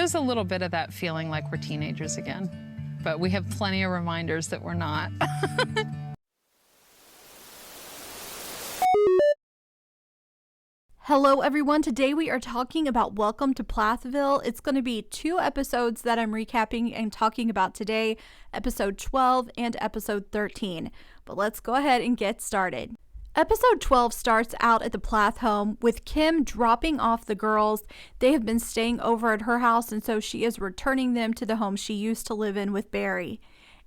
is a little bit of that feeling like we're teenagers again, but we have plenty of reminders that we're not. Hello everyone, today we are talking about Welcome to Plathville. It's going to be 2 episodes that I'm recapping and talking about today, episode 12 and episode 13. But let's go ahead and get started. Episode 12 starts out at the Plath home with Kim dropping off the girls. They have been staying over at her house, and so she is returning them to the home she used to live in with Barry.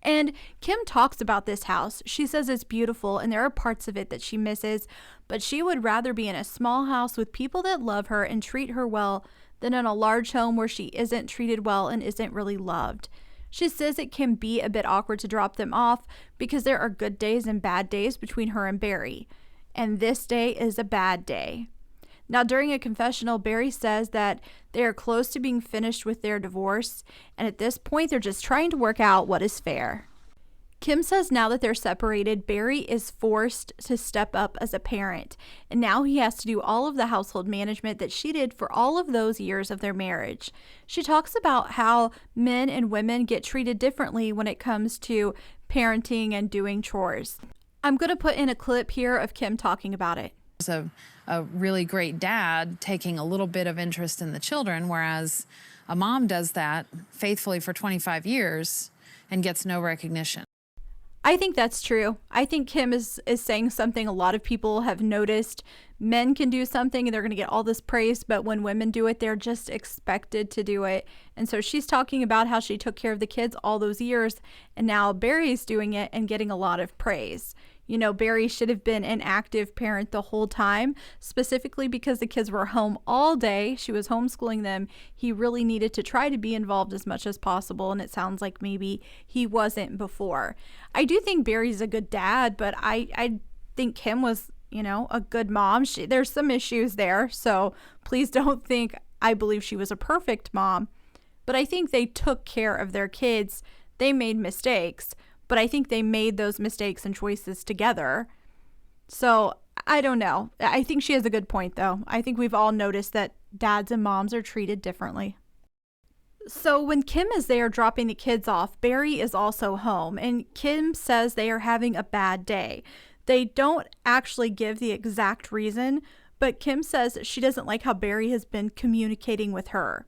And Kim talks about this house. She says it's beautiful and there are parts of it that she misses, but she would rather be in a small house with people that love her and treat her well than in a large home where she isn't treated well and isn't really loved. She says it can be a bit awkward to drop them off because there are good days and bad days between her and Barry. And this day is a bad day. Now, during a confessional, Barry says that they are close to being finished with their divorce, and at this point, they're just trying to work out what is fair. Kim says now that they're separated, Barry is forced to step up as a parent, and now he has to do all of the household management that she did for all of those years of their marriage. She talks about how men and women get treated differently when it comes to parenting and doing chores. I'm going to put in a clip here of Kim talking about it. A really great dad taking a little bit of interest in the children, whereas a mom does that faithfully for 25 years and gets no recognition. I think that's true. I think Kim is saying something a lot of people have noticed. Men can do something and they're going to get all this praise, but when women do it, they're just expected to do it. And so she's talking about how she took care of the kids all those years, and now Barry's doing it and getting a lot of praise. You know, Barry should have been an active parent the whole time, specifically because the kids were home all day. She was homeschooling them. He really needed to try to be involved as much as possible, and it sounds like maybe he wasn't before. I do think Barry's a good dad, but I think Kim was, you know, a good mom. There's some issues there, so please don't think I believe she was a perfect mom. But I think they took care of their kids. They made mistakes, but I think they made those mistakes and choices together. So I don't know. I think she has a good point, though. I think we've all noticed that dads and moms are treated differently. So when Kim is there dropping the kids off, Barry is also home, and Kim says they are having a bad day. They don't actually give the exact reason, but Kim says she doesn't like how Barry has been communicating with her.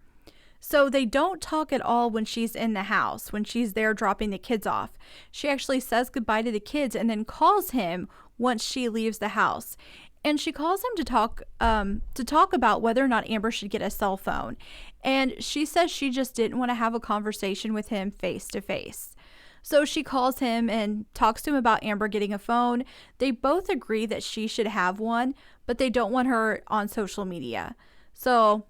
So they don't talk at all when she's in the house, when she's there dropping the kids off. She actually says goodbye to the kids and then calls him once she leaves the house. And she calls him to talk about whether or not Amber should get a cell phone. And she says she just didn't want to have a conversation with him face to face. So she calls him and talks to him about Amber getting a phone. They both agree that she should have one, but they don't want her on social media. So,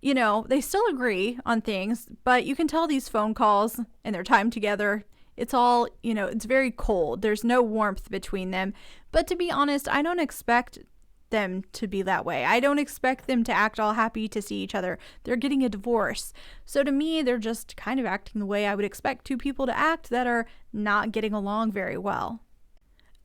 you know, they still agree on things, but you can tell these phone calls and their time together, it's all, you know, it's very cold. There's no warmth between them. But to be honest, I don't expect them to be that way. I don't expect them to act all happy to see each other. They're getting a divorce. So to me, they're just kind of acting the way I would expect 2 people to act that are not getting along very well.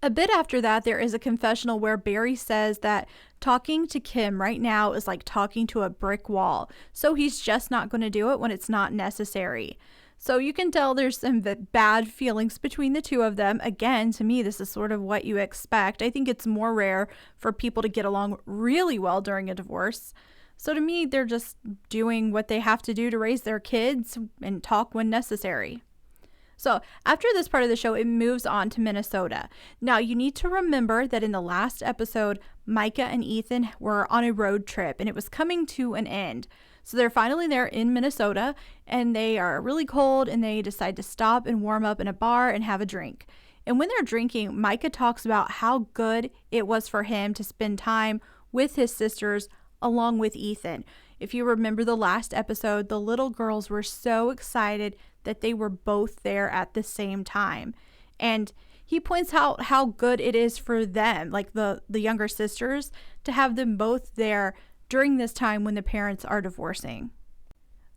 A bit after that, there is a confessional where Barry says that talking to Kim right now is like talking to a brick wall. So he's just not going to do it when it's not necessary. So you can tell there's some bad feelings between the 2 of them. Again, to me, this is sort of what you expect. I think it's more rare for people to get along really well during a divorce. So to me, they're just doing what they have to do to raise their kids and talk when necessary. So after this part of the show, it moves on to Minnesota. Now, you need to remember that in the last episode, Micah and Ethan were on a road trip and it was coming to an end. So they're finally there in Minnesota and they are really cold and they decide to stop and warm up in a bar and have a drink. And when they're drinking, Micah talks about how good it was for him to spend time with his sisters along with Ethan. If you remember the last episode, the little girls were so excited that they were both there at the same time. And he points out how good it is for them, like the younger sisters, to have them both there during this time when the parents are divorcing.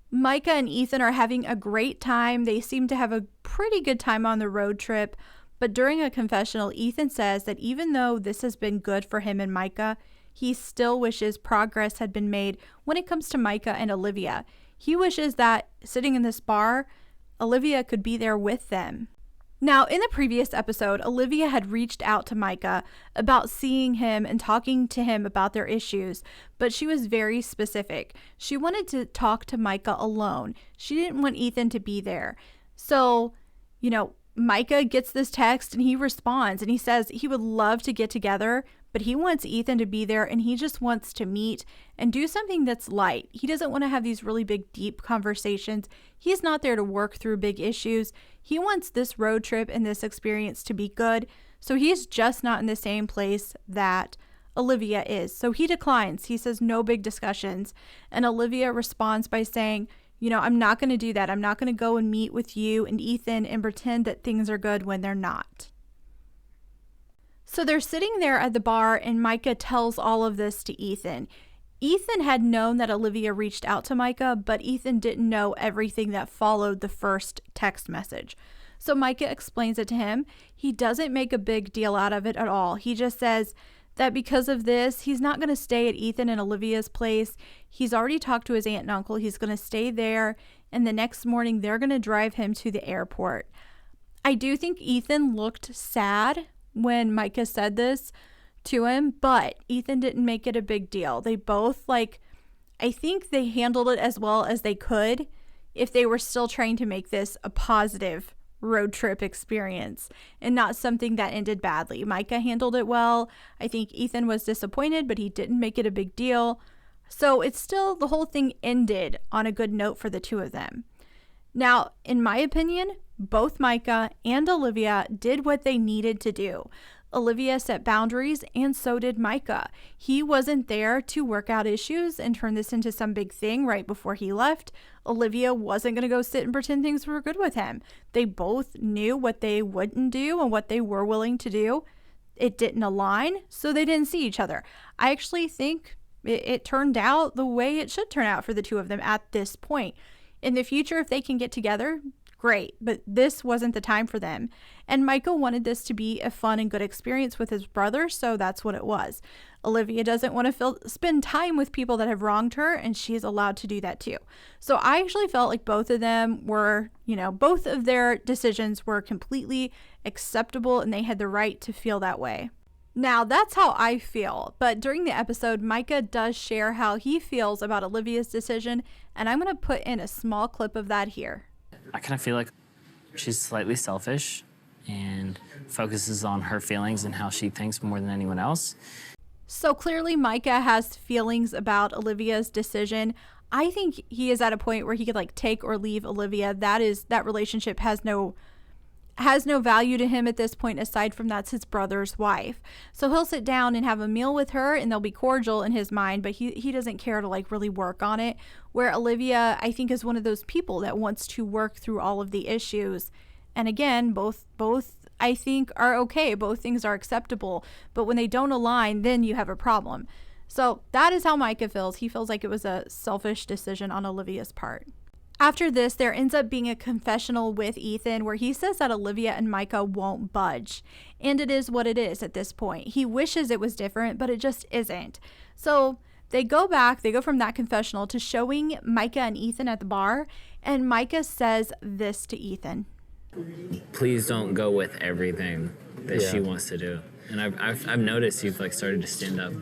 Micah and Ethan are having a great time. They seem to have a pretty good time on the road trip. But during a confessional, Ethan says that even though this has been good for him and Micah, he still wishes progress had been made when it comes to Micah and Olivia. He wishes that sitting in this bar, Olivia could be there with them. Now, in the previous episode, Olivia had reached out to Micah about seeing him and talking to him about their issues, but she was very specific. She wanted to talk to Micah alone. She didn't want Ethan to be there. So, Micah gets this text and he responds and he says he would love to get together, but he wants Ethan to be there and he just wants to meet and do something that's light. He doesn't want to have these really big, deep conversations. He's not there to work through big issues. He wants this road trip and this experience to be good. So he's just not in the same place that Olivia is. So he declines. He says no big discussions. And Olivia responds by saying, I'm not going to do that. I'm not going to go and meet with you and Ethan and pretend that things are good when they're not. So they're sitting there at the bar and Micah tells all of this to Ethan. Ethan had known that Olivia reached out to Micah, but Ethan didn't know everything that followed the first text message. So Micah explains it to him. He doesn't make a big deal out of it at all. He just says that because of this, he's not going to stay at Ethan and Olivia's place. He's already talked to his aunt and uncle. He's going to stay there. And the next morning, they're going to drive him to the airport. I do think Ethan looked sad when Micah said this to him, but Ethan didn't make it a big deal. They both, I think they handled it as well as they could if they were still trying to make this a positive road trip experience and not something that ended badly. Micah handled it well. I think Ethan was disappointed, but he didn't make it a big deal. So it's still, the whole thing ended on a good note for the two of them. Now, in my opinion, both Micah and Olivia did what they needed to do. Olivia set boundaries and so did Micah. He wasn't there to work out issues and turn this into some big thing right before he left. Olivia wasn't going to go sit and pretend things were good with him. They both knew what they wouldn't do and what they were willing to do. It didn't align, so they didn't see each other. I actually think it turned out the way it should turn out for the two of them at this point. In the future, if they can get together, great, but this wasn't the time for them. And Micah wanted this to be a fun and good experience with his brother, so that's what it was. Olivia doesn't want to spend time with people that have wronged her, and she's allowed to do that too. So I actually felt like both of them were, both of their decisions were completely acceptable, and they had the right to feel that way. Now, that's how I feel, but during the episode, Micah does share how he feels about Olivia's decision, and I'm going to put in a small clip of that here. I kind of feel like she's slightly selfish and focuses on her feelings and how she thinks more than anyone else. So clearly Micah has feelings about Olivia's decision. I think he is at a point where he could take or leave Olivia. That relationship has no value to him at this point, aside from that's his brother's wife. So he'll sit down and have a meal with her and they'll be cordial in his mind, but he doesn't care to really work on it. Where Olivia, I think, is one of those people that wants to work through all of the issues. And again, both I think are okay. Both things are acceptable, but when they don't align, then you have a problem. So that is how Micah feels. He feels like it was a selfish decision on Olivia's part. After this, there ends up being a confessional with Ethan where he says that Olivia and Micah won't budge. And it is what it is at this point. He wishes it was different, but it just isn't. So they go from that confessional to showing Micah and Ethan at the bar. And Micah says this to Ethan. Please don't go with everything that she wants to do. And I've noticed you've started to stand up.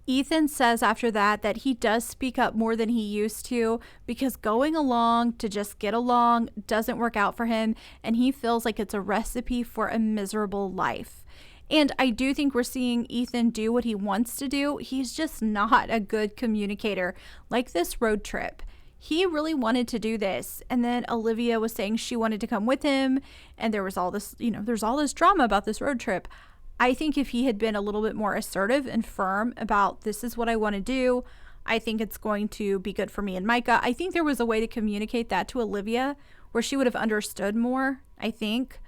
Ethan says after that he does speak up more than he used to because going along to just get along doesn't work out for him, and he feels like it's a recipe for a miserable life. And I do think we're seeing Ethan do what he wants to do. He's just not a good communicator. Like this road trip. He really wanted to do this, and then Olivia was saying she wanted to come with him, and there was all this, there's all this drama about this road trip. I think if he had been a little bit more assertive and firm about this is what I want to do, I think it's going to be good for me and Micah. I think there was a way to communicate that to Olivia where she would have understood more, I think.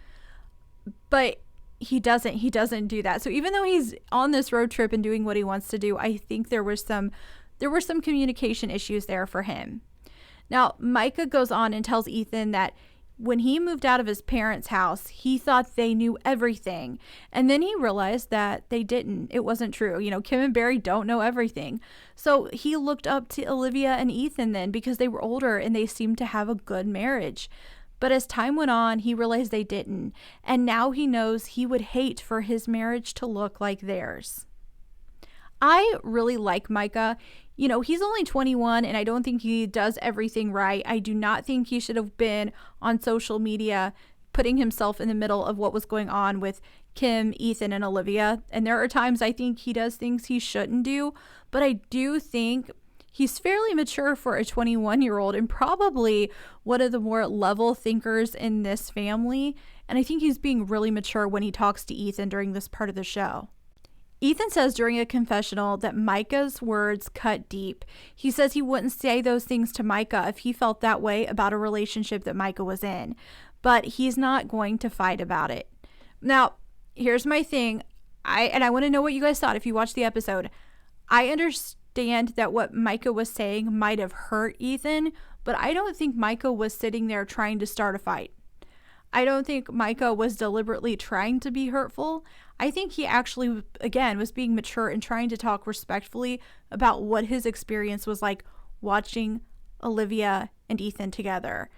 But he doesn't do that. So even though he's on this road trip and doing what he wants to do, I think there were some communication issues there for him. Now, Micah goes on and tells Ethan that When he moved out of his parents' house, he thought they knew everything. And then he realized that they didn't. It wasn't true. Kim and Barry don't know everything. So he looked up to Olivia and Ethan then because they were older and they seemed to have a good marriage. But as time went on, he realized they didn't. And now he knows he would hate for his marriage to look like theirs. I really like Micah. He's only 21 and I don't think he does everything right. I do not think he should have been on social media putting himself in the middle of what was going on with Kim, Ethan, and Olivia. And there are times I think he does things he shouldn't do, but I do think he's fairly mature for a 21-year-old and probably one of the more level thinkers in this family. And I think he's being really mature when he talks to Ethan during this part of the show. Ethan says during a confessional that Micah's words cut deep. He says he wouldn't say those things to Micah if he felt that way about a relationship that Micah was in, but he's not going to fight about it. Now, here's my thing. I want to know what you guys thought if you watched the episode. I understand that what Micah was saying might have hurt Ethan, but I don't think Micah was sitting there trying to start a fight. I don't think Micah was deliberately trying to be hurtful. I think he actually, again, was being mature and trying to talk respectfully about what his experience was like watching Olivia and Ethan together.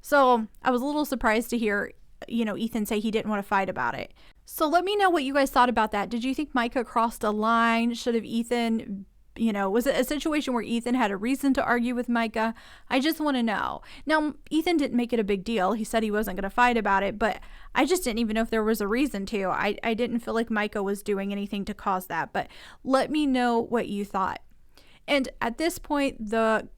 So I was a little surprised to hear, Ethan say he didn't want to fight about it. So let me know what you guys thought about that. Did you think Micah crossed a line? Should have Ethan, was it a situation where Ethan had a reason to argue with Micah? I just want to know. Now, Ethan didn't make it a big deal. He said he wasn't going to fight about it, but I just didn't even know if there was a reason to. I didn't feel like Micah was doing anything to cause that, but let me know what you thought. And at this point, the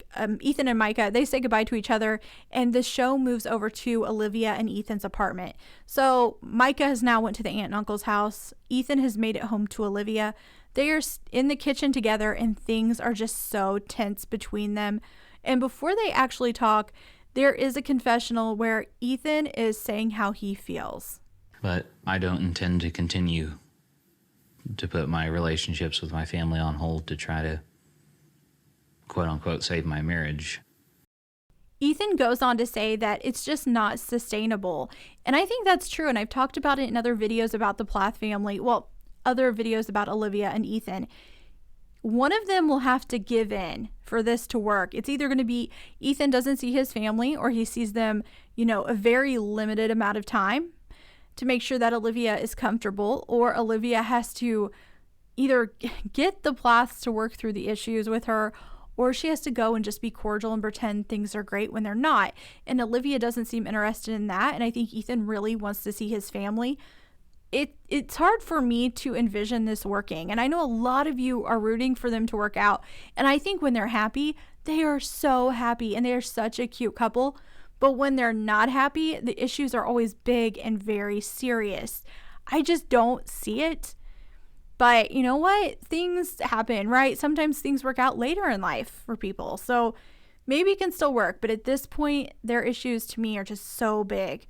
Ethan and Micah, they say goodbye to each other, and the show moves over to Olivia and Ethan's apartment. So Micah has now went to the aunt and uncle's house. Ethan has made it home to Olivia. They are in the kitchen together, and things are just so tense between them. And before they actually talk, there is a confessional where Ethan is saying how he feels. But I don't intend to continue to put my relationships with my family on hold to try to, quote unquote, save my marriage. Ethan goes on to say that it's just not sustainable. And I think that's true. And I've talked about it in other videos about the Plath family. Well, other videos about Olivia and Ethan. One of them will have to give in for this to work. It's either going to be Ethan doesn't see his family, or he sees them, a very limited amount of time to make sure that Olivia is comfortable, or Olivia has to either get the Plaths to work through the issues with her, or she has to go and just be cordial and pretend things are great when they're not. And Olivia doesn't seem interested in that. And I think Ethan really wants to see his family. It's hard for me to envision this working. And I know a lot of you are rooting for them to work out. And I think when they're happy, they are so happy and they are such a cute couple. But when they're not happy, the issues are always big and very serious. I just don't see it. But you know what? Things happen, right? Sometimes things work out later in life for people. So maybe it can still work. But at this point, their issues to me are just so big.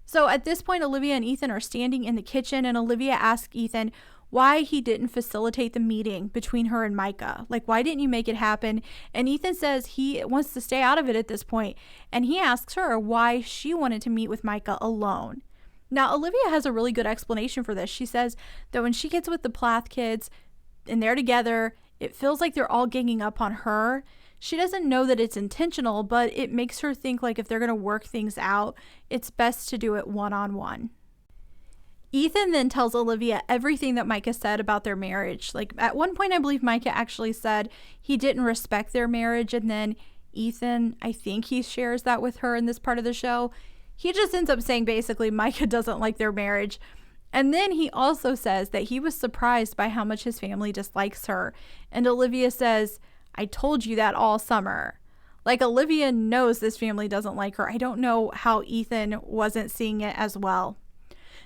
So at this point, Olivia and Ethan are standing in the kitchen, and Olivia asks Ethan why he didn't facilitate the meeting between her and Micah. Like, why didn't you make it happen? And Ethan says he wants to stay out of it at this point. And he asks her why she wanted to meet with Micah alone. Now, Olivia has a really good explanation for this. She says that when she gets with the Plath kids and they're together, it feels like they're all ganging up on her. She doesn't know that it's intentional, but it makes her think like if they're going to work things out, it's best to do it one-on-one. Ethan then tells Olivia everything that Micah said about their marriage. Like at one point, I believe Micah actually said he didn't respect their marriage. And then Ethan, I think he shares that with her in this part of the show. He just ends up saying basically Micah doesn't like their marriage. And then he also says that he was surprised by how much his family dislikes her. And Olivia says, I told you that all summer. Like Olivia knows this family doesn't like her. I don't know how Ethan wasn't seeing it as well.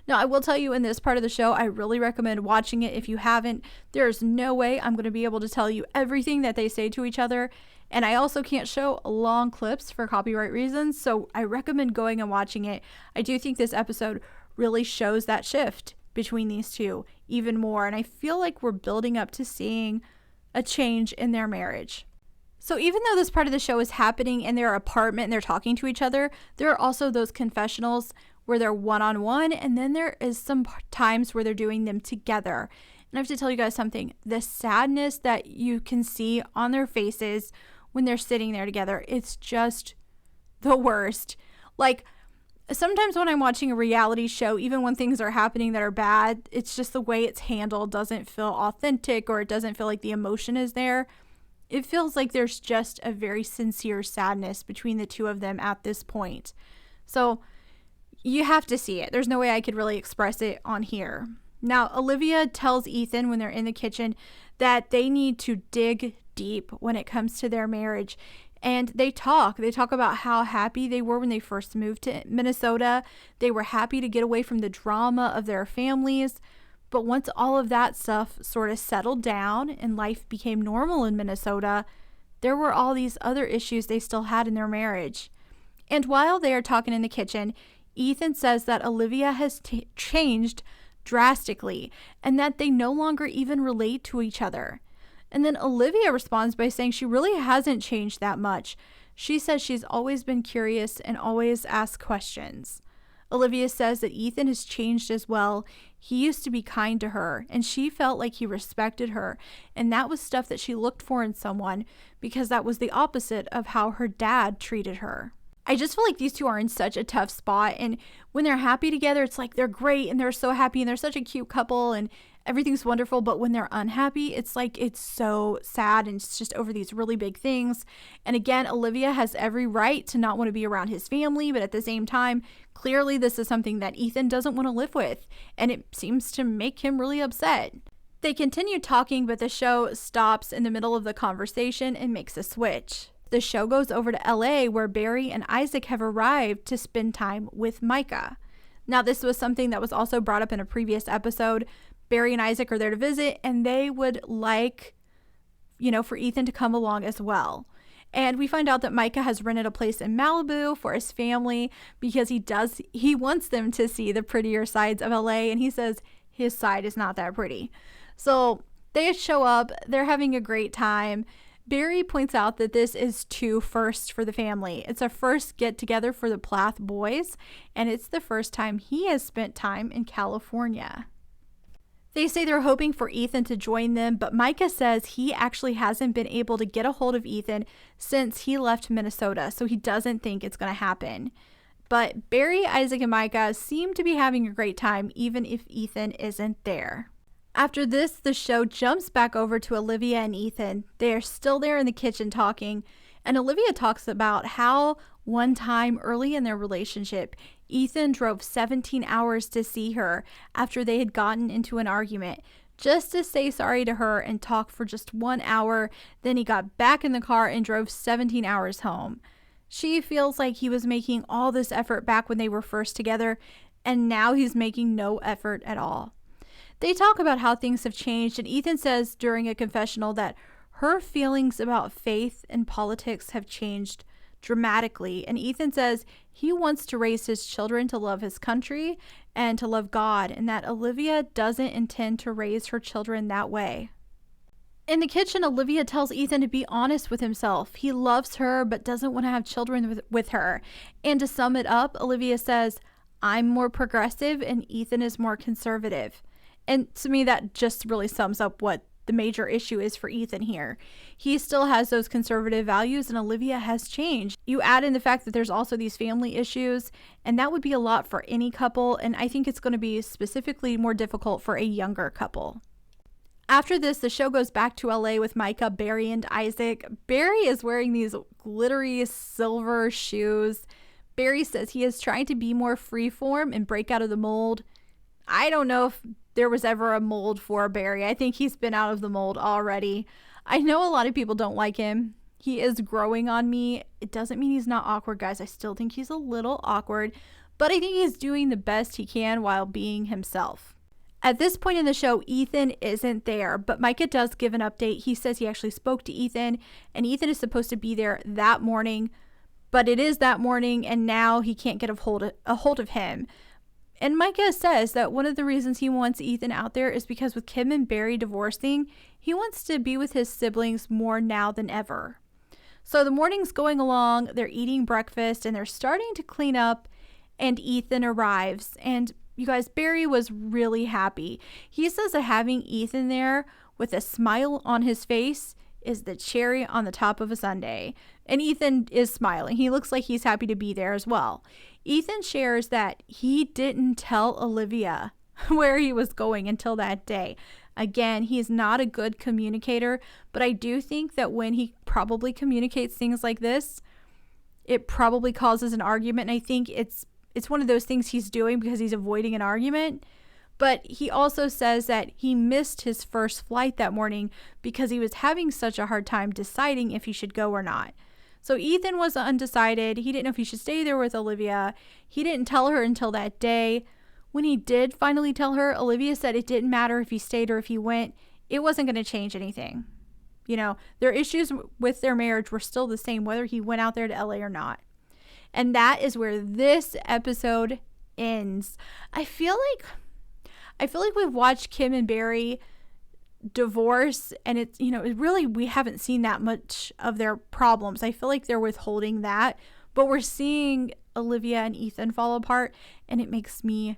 Now, I will tell you in this part of the show, I really recommend watching it if you haven't. There's no way I'm going to be able to tell you everything that they say to each other. And I also can't show long clips for copyright reasons. So I recommend going and watching it. I do think this episode really shows that shift between these two even more. And I feel like we're building up to seeing a change in their marriage. So even though this part of the show is happening in their apartment and they're talking to each other, there are also those confessionals where they're one-on-one, and then there is some times where they're doing them together. And I have to tell you guys something. The sadness that you can see on their faces when they're sitting there together, it's just the worst. Like, sometimes when I'm watching a reality show, even when things are happening that are bad, it's just the way it's handled doesn't feel authentic, or it doesn't feel like the emotion is there. It feels like there's just a very sincere sadness between the two of them at this point. So you have to see it. There's no way I could really express it on here. Now, Olivia tells Ethan when they're in the kitchen that they need to dig deep when it comes to their marriage. And they talk about how happy they were when they first moved to Minnesota. They were happy to get away from the drama of their families. But once all of that stuff sort of settled down and life became normal in Minnesota, there were all these other issues they still had in their marriage. And while they are talking in the kitchen, Ethan says that Olivia has changed drastically and that they no longer even relate to each other. And then Olivia responds by saying she really hasn't changed that much. She says she's always been curious and always asks questions. Olivia says that Ethan has changed as well. He used to be kind to her, and she felt like he respected her, and that was stuff that she looked for in someone, because that was the opposite of how her dad treated her. I just feel like these two are in such a tough spot, and when they're happy together, it's like they're great and they're so happy and they're such a cute couple and everything's wonderful, but when they're unhappy, it's like it's so sad and it's just over these really big things. And again, Olivia has every right to not want to be around his family, but at the same time, clearly this is something that Ethan doesn't want to live with, and it seems to make him really upset. They continue talking, but the show stops in the middle of the conversation and makes a switch. The show goes over to LA, where Barry and Isaac have arrived to spend time with Micah. Now, this was something that was also brought up in a previous episode. Barry and Isaac are there to visit, and they would like, for Ethan to come along as well. And we find out that Micah has rented a place in Malibu for his family because he wants them to see the prettier sides of LA, and he says his side is not that pretty. So they show up, they're having a great time. Barry points out that this is two firsts for the family. It's a first get together for the Plath boys, and it's the first time he has spent time in California. They say they're hoping for Ethan to join them, but Micah says he actually hasn't been able to get a hold of Ethan since he left Minnesota, so he doesn't think it's going to happen. But Barry, Isaac, and Micah seem to be having a great time, even if Ethan isn't there. After this, the show jumps back over to Olivia and Ethan. They are still there in the kitchen talking, and Olivia talks about how one time early in their relationship, Ethan drove 17 hours to see her after they had gotten into an argument, just to say sorry to her and talk for just 1 hour. Then he got back in the car and drove 17 hours home. She feels like he was making all this effort back when they were first together, and now he's making no effort at all. They talk about how things have changed, and Ethan says during a confessional that her feelings about faith and politics have changed dramatically. And Ethan says he wants to raise his children to love his country and to love God, and that Olivia doesn't intend to raise her children that way. In the kitchen, Olivia tells Ethan to be honest with himself. He loves her but doesn't want to have children with her. And to sum it up, Olivia says, "I'm more progressive and Ethan is more conservative." And to me, that just really sums up what the major issue is for Ethan here. He still has those conservative values, and Olivia has changed. You add in the fact that there's also these family issues, and that would be a lot for any couple, and I think it's going to be specifically more difficult for a younger couple. After this, the show goes back to LA with Micah, Barry, and Isaac. Barry is wearing these glittery silver shoes. Barry says he is trying to be more freeform and break out of the mold. I don't know if there was ever a mold for Barry. I think he's been out of the mold already. I know a lot of people don't like him. He is growing on me. It doesn't mean he's not awkward, guys. I still think he's a little awkward, but I think he's doing the best he can while being himself. At this point in the show, Ethan isn't there, but Micah does give an update. He says he actually spoke to Ethan, and Ethan is supposed to be there that morning, but it is that morning, and now he can't get a hold of him. And Micah says that one of the reasons he wants Ethan out there is because with Kim and Barry divorcing, he wants to be with his siblings more now than ever. So the morning's going along, they're eating breakfast and they're starting to clean up, and Ethan arrives. And you guys, Barry was really happy. He says that having Ethan there with a smile on his face is the cherry on the top of a sundae. And Ethan is smiling. He looks like he's happy to be there as well. Ethan shares that he didn't tell Olivia where he was going until that day. Again, he's not a good communicator, but I do think that when he probably communicates things like this, it probably causes an argument. And I think it's one of those things he's doing because he's avoiding an argument. But he also says that he missed his first flight that morning because he was having such a hard time deciding if he should go or not. So Ethan was undecided. He didn't know if he should stay there with Olivia. He didn't tell her until that day. When he did finally tell her, Olivia said it didn't matter if he stayed or if he went. It wasn't going to change anything. You know, their issues with their marriage were still the same, whether he went out there to LA or not. And that is where this episode ends. I feel like we've watched Kim and Barry divorce, and it's, you know, it really, we haven't seen that much of their problems. I feel like they're withholding that, but we're seeing Olivia and Ethan fall apart, and it makes me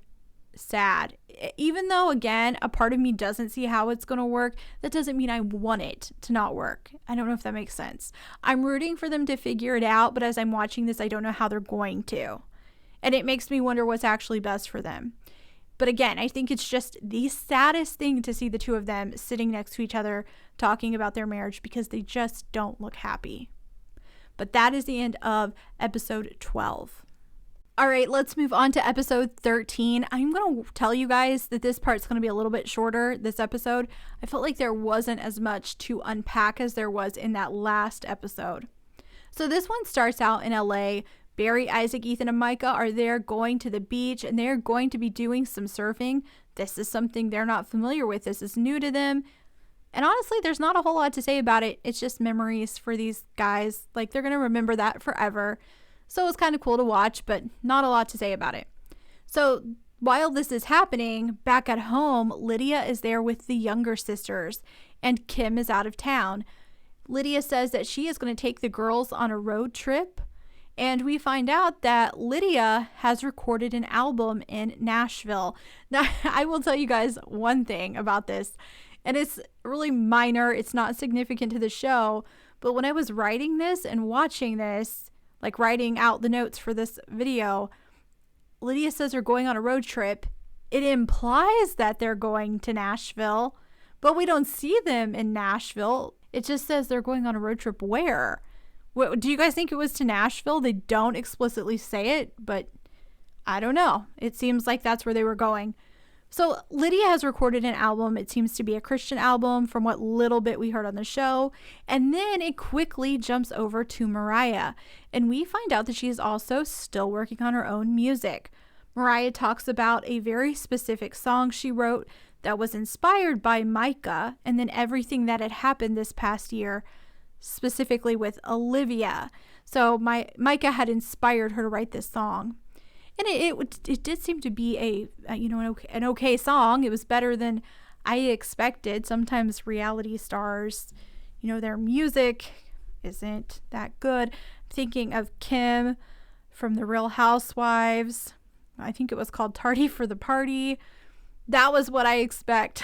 sad. Even though, again, a part of me doesn't see how it's going to work, that doesn't mean I want it to not work. I don't know if that makes sense. I'm rooting for them to figure it out, but as I'm watching this, I don't know how they're going to. And it makes me wonder what's actually best for them. But again, I think it's just the saddest thing to see the two of them sitting next to each other talking about their marriage because they just don't look happy. But that is the end of episode 12. All right, let's move on to episode 13. I'm going to tell you guys that this part's going to be a little bit shorter, this episode. I felt like there wasn't as much to unpack as there was in that last episode. So this one starts out in LA. Barry, Isaac, Ethan, and Micah are there going to the beach, and they're going to be doing some surfing. This is something they're not familiar with. This is new to them. And honestly, there's not a whole lot to say about it. It's just memories for these guys. Like, they're going to remember that forever. So it's kind of cool to watch, but not a lot to say about it. So while this is happening, back at home, Lydia is there with the younger sisters, and Kim is out of town. Lydia says that she is going to take the girls on a road trip. And we find out that Lydia has recorded an album in Nashville. Now, I will tell you guys one thing about this, and it's really minor. It's not significant to the show. But when I was writing this and watching this, like writing out the notes for this video, Lydia says they're going on a road trip. It implies that they're going to Nashville, but we don't see them in Nashville. It just says they're going on a road trip where? Do you guys think it was to Nashville? They don't explicitly say it, but I don't know. It seems like that's where they were going. So Lydia has recorded an album. It seems to be a Christian album from what little bit we heard on the show. And then it quickly jumps over to Mariah. And we find out that she is also still working on her own music. Mariah talks about a very specific song she wrote that was inspired by Micah and then everything that had happened this past year, specifically with Olivia. So Micah had inspired her to write this song. And it did seem to be an okay song. It was better than I expected. Sometimes reality stars, their music isn't that good. I'm thinking of Kim from The Real Housewives. I think it was called Tardy for the Party. That was what I expect.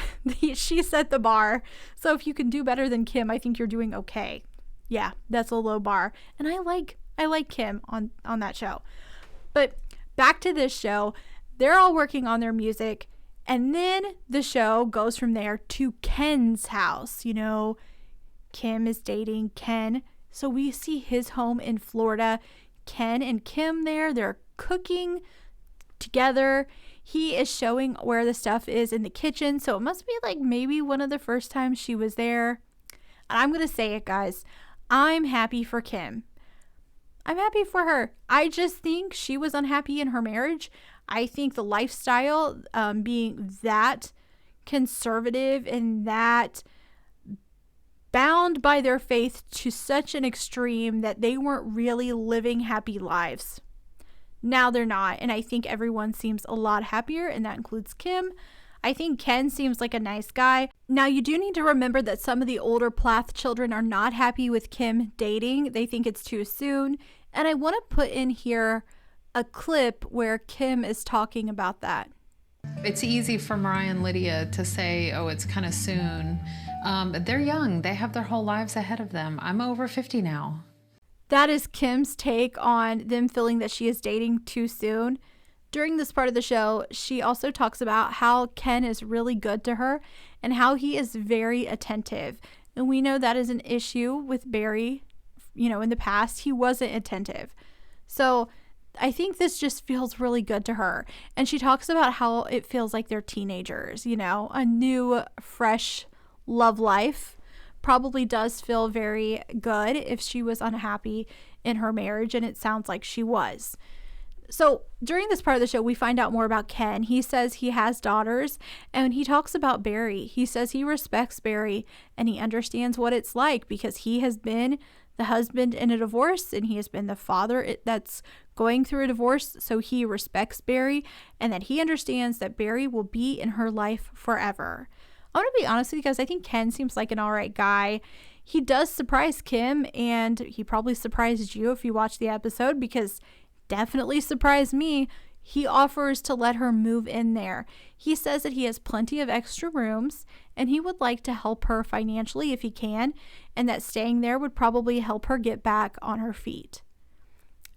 She set the bar. So if you can do better than Kim, I think you're doing okay. Yeah, that's a low bar. And I like Kim on that show. But back to this show, they're all working on their music, and then the show goes from there to Ken's house. Kim is dating Ken, so we see his home in Florida. Ken and Kim there, they're cooking together. He is showing where the stuff is in the kitchen, so it must be like maybe one of the first times she was there. And I'm going to say it, guys. I'm happy for Kim. I'm happy for her. I just think she was unhappy in her marriage. I think the lifestyle, being that conservative and that bound by their faith to such an extreme that they weren't really living happy lives. Now they're not, and I think everyone seems a lot happier, and that includes Kim. I think Ken seems like a nice guy. Now, you do need to remember that some of the older Plath children are not happy with Kim dating. They think it's too soon. And I want to put in here a clip where Kim is talking about that. It's easy for Mariah and Lydia to say, oh, it's kind of soon. But they're young. They have their whole lives ahead of them. I'm over 50 now. That is Kim's take on them feeling that she is dating too soon. During this part of the show, she also talks about how Ken is really good to her and how he is very attentive. And we know that is an issue with Barry. In the past, he wasn't attentive. So I think this just feels really good to her. And she talks about how it feels like they're teenagers, a new, fresh love life. Probably does feel very good if she was unhappy in her marriage, and it sounds like she was. So during this part of the show, we find out more about Ken. He says he has daughters, and he talks about Barry. He says he respects Barry, and he understands what it's like because he has been the husband in a divorce, and he has been the father that's going through a divorce. So he respects Barry, and that he understands that Barry will be in her life forever. I want to be honest with you guys. I think Ken seems like an all right guy. He does surprise Kim, and he probably surprised you if you watched the episode, because definitely surprised me. He offers to let her move in there. He says that he has plenty of extra rooms and he would like to help her financially if he can, and that staying there would probably help her get back on her feet.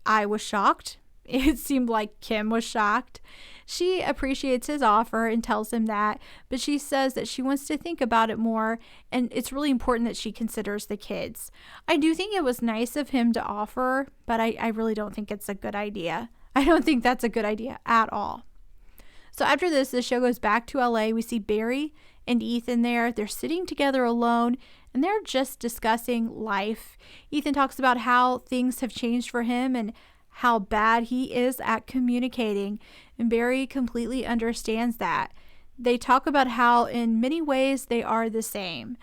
I was shocked. It seemed like Kim was shocked. She appreciates his offer and tells him that, but she says that she wants to think about it more, and it's really important that she considers the kids. I do think it was nice of him to offer, but I really don't think it's a good idea. I don't think that's a good idea at all. So after this, the show goes back to LA. We see Barry and Ethan there. They're sitting together alone, and they're just discussing life. Ethan talks about how things have changed for him and how bad he is at communicating, and Barry completely understands that. They talk about how in many ways they are the same.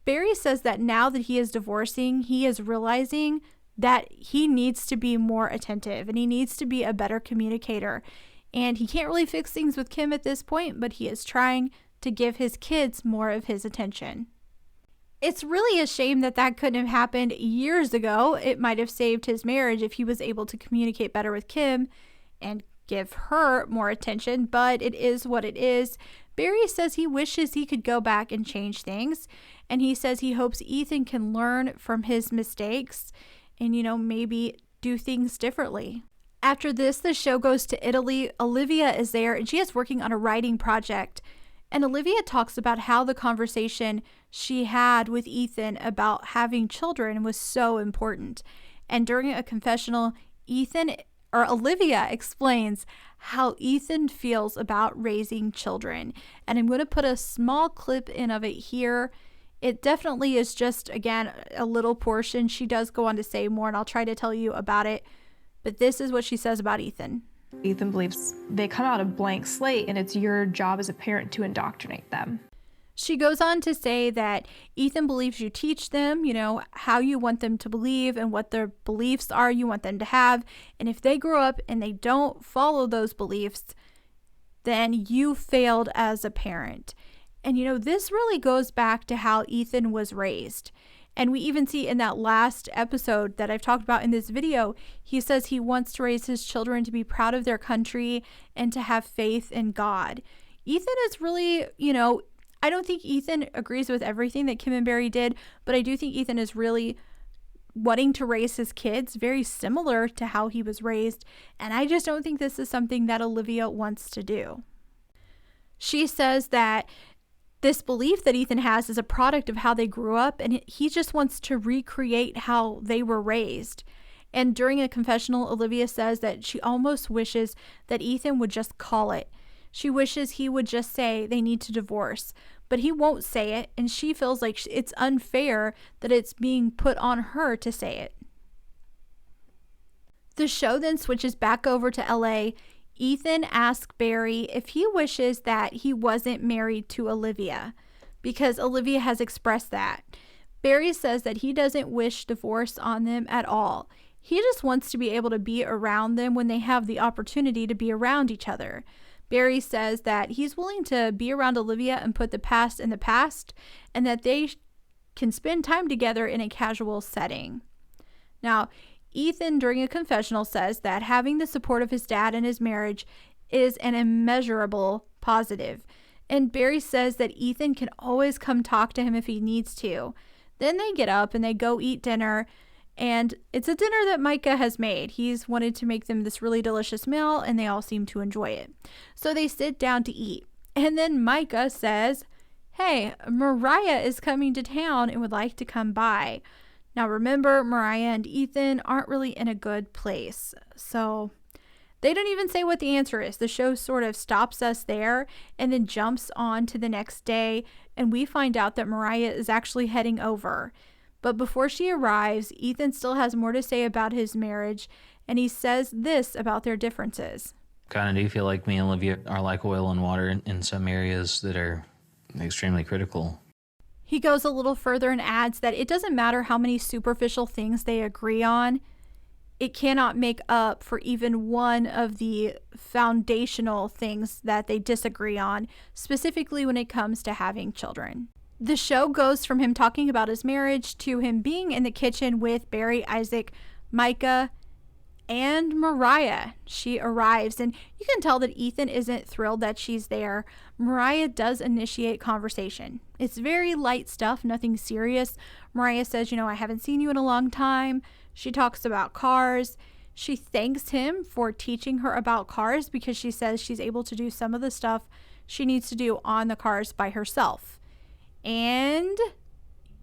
Barry says that now that he is divorcing, he is realizing that he needs to be more attentive and he needs to be a better communicator. And he can't really fix things with Kim at this point, but he is trying to give his kids more of his attention. It's really a shame that that couldn't have happened years ago. It might have saved his marriage if he was able to communicate better with Kim and give her more attention, but it is what it is. Barry says he wishes he could go back and change things, and he says he hopes Ethan can learn from his mistakes and, maybe do things differently. After this, the show goes to Italy. Olivia is there, and she is working on a writing project. And Olivia talks about how the conversation she had with Ethan about having children was so important. And during a confessional, Olivia explains how Ethan feels about raising children. And I'm going to put a small clip in of it here. It definitely is just, again, a little portion. She does go on to say more, and I'll try to tell you about it. But this is what she says about Ethan. Ethan believes they come out a blank slate, and it's your job as a parent to indoctrinate them. She goes on to say that Ethan believes you teach them, how you want them to believe and what their beliefs are you want them to have. And if they grow up and they don't follow those beliefs, then you failed as a parent. And, this really goes back to how Ethan was raised. And we even see in that last episode that I've talked about in this video, he says he wants to raise his children to be proud of their country and to have faith in God. Ethan is really, I don't think Ethan agrees with everything that Kim and Barry did, but I do think Ethan is really wanting to raise his kids very similar to how he was raised. And I just don't think this is something that Olivia wants to do. She says that this belief that Ethan has is a product of how they grew up, and he just wants to recreate how they were raised. And during a confessional, Olivia says that she almost wishes that Ethan would just call it. She wishes he would just say they need to divorce, but he won't say it, and she feels like it's unfair that it's being put on her to say it. The show then switches back over to LA. Ethan asks Barry if he wishes that he wasn't married to Olivia, because Olivia has expressed that. Barry says that he doesn't wish divorce on them at all. He just wants to be able to be around them when they have the opportunity to be around each other. Barry says that he's willing to be around Olivia and put the past in the past, and that they can spend time together in a casual setting. Now, Ethan, during a confessional, says that having the support of his dad in his marriage is an immeasurable positive. And Barry says that Ethan can always come talk to him if he needs to. Then they get up and they go eat dinner. And it's a dinner that Micah has made. He's wanted to make them this really delicious meal, and they all seem to enjoy it. So they sit down to eat. And then Micah says, hey, Mariah is coming to town and would like to come by. Now remember, Mariah and Ethan aren't really in a good place. So they don't even say what the answer is. The show sort of stops us there and then jumps on to the next day. And we find out that Mariah is actually heading over. But before she arrives, Ethan still has more to say about his marriage, and he says this about their differences. Kind of do feel like me and Olivia are like oil and water in some areas that are extremely critical. He goes a little further and adds that it doesn't matter how many superficial things they agree on, it cannot make up for even one of the foundational things that they disagree on, specifically when it comes to having children. The show goes from him talking about his marriage to him being in the kitchen with Barry, Isaac, Micah, and Mariah. She arrives, and you can tell that Ethan isn't thrilled that she's there. Mariah does initiate conversation. It's very light stuff, nothing serious. Mariah says, I haven't seen you in a long time. She talks about cars. She thanks him for teaching her about cars because she says she's able to do some of the stuff she needs to do on the cars by herself. And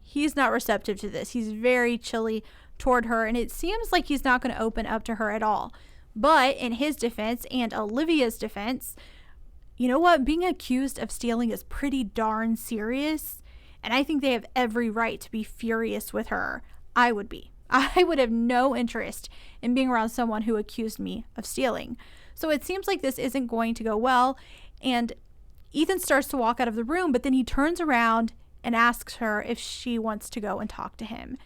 he's not receptive to this. He's very chilly toward her, and it seems like he's not going to open up to her at all. But in his defense and Olivia's defense, you know what? Being accused of stealing is pretty darn serious, and I think they have every right to be furious with her. I would be. I would have no interest in being around someone who accused me of stealing. So it seems like this isn't going to go well, and Ethan starts to walk out of the room, but then he turns around and asks her if she wants to go and talk to him.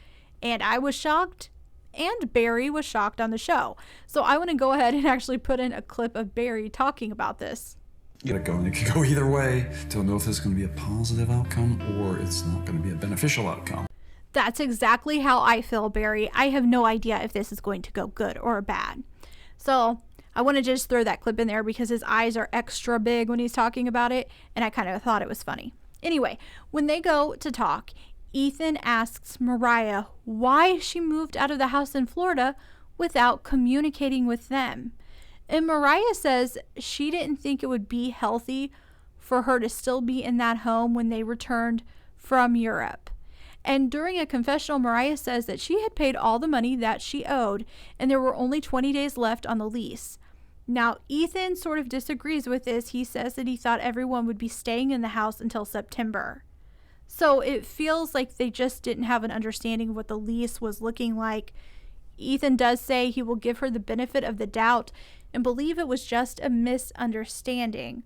And I was shocked, and Barry was shocked on the show. So I want to go ahead and actually put in a clip of Barry talking about this. You gotta go, and it could go either way. Don't know if there's gonna be a positive outcome or it's not gonna be a beneficial outcome. That's exactly how I feel, Barry. I have no idea if this is going to go good or bad. So I want to just throw that clip in there because his eyes are extra big when he's talking about it, and I kind of thought it was funny. Anyway, when they go to talk, Ethan asks Mariah why she moved out of the house in Florida without communicating with them. And Mariah says she didn't think it would be healthy for her to still be in that home when they returned from Europe. And during a confessional, Mariah says that she had paid all the money that she owed, and there were only 20 days left on the lease. Now, Ethan sort of disagrees with this. He says that he thought everyone would be staying in the house until September. So it feels like they just didn't have an understanding of what the lease was looking like. Ethan does say he will give her the benefit of the doubt and believe it was just a misunderstanding.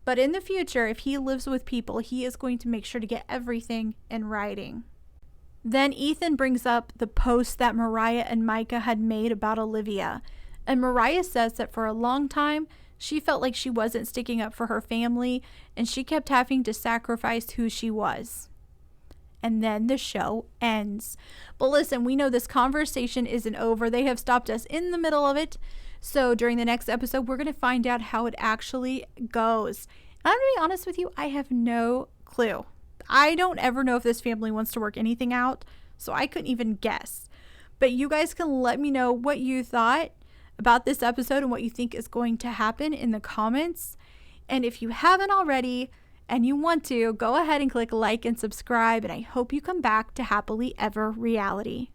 But in the future, if he lives with people, he is going to make sure to get everything in writing. Then Ethan brings up the post that Mariah and Micah had made about Olivia. And Mariah says that for a long time, she felt like she wasn't sticking up for her family, and she kept having to sacrifice who she was. And then the show ends. But listen, we know this conversation isn't over. They have stopped us in the middle of it. So during the next episode, we're going to find out how it actually goes. And I'm going to be honest with you, I have no clue. I don't ever know if this family wants to work anything out, so I couldn't even guess. But you guys can let me know what you thought about this episode and what you think is going to happen in the comments. And if you haven't already and you want to, go ahead and click like and subscribe, and I hope you come back to Happily Ever Reality.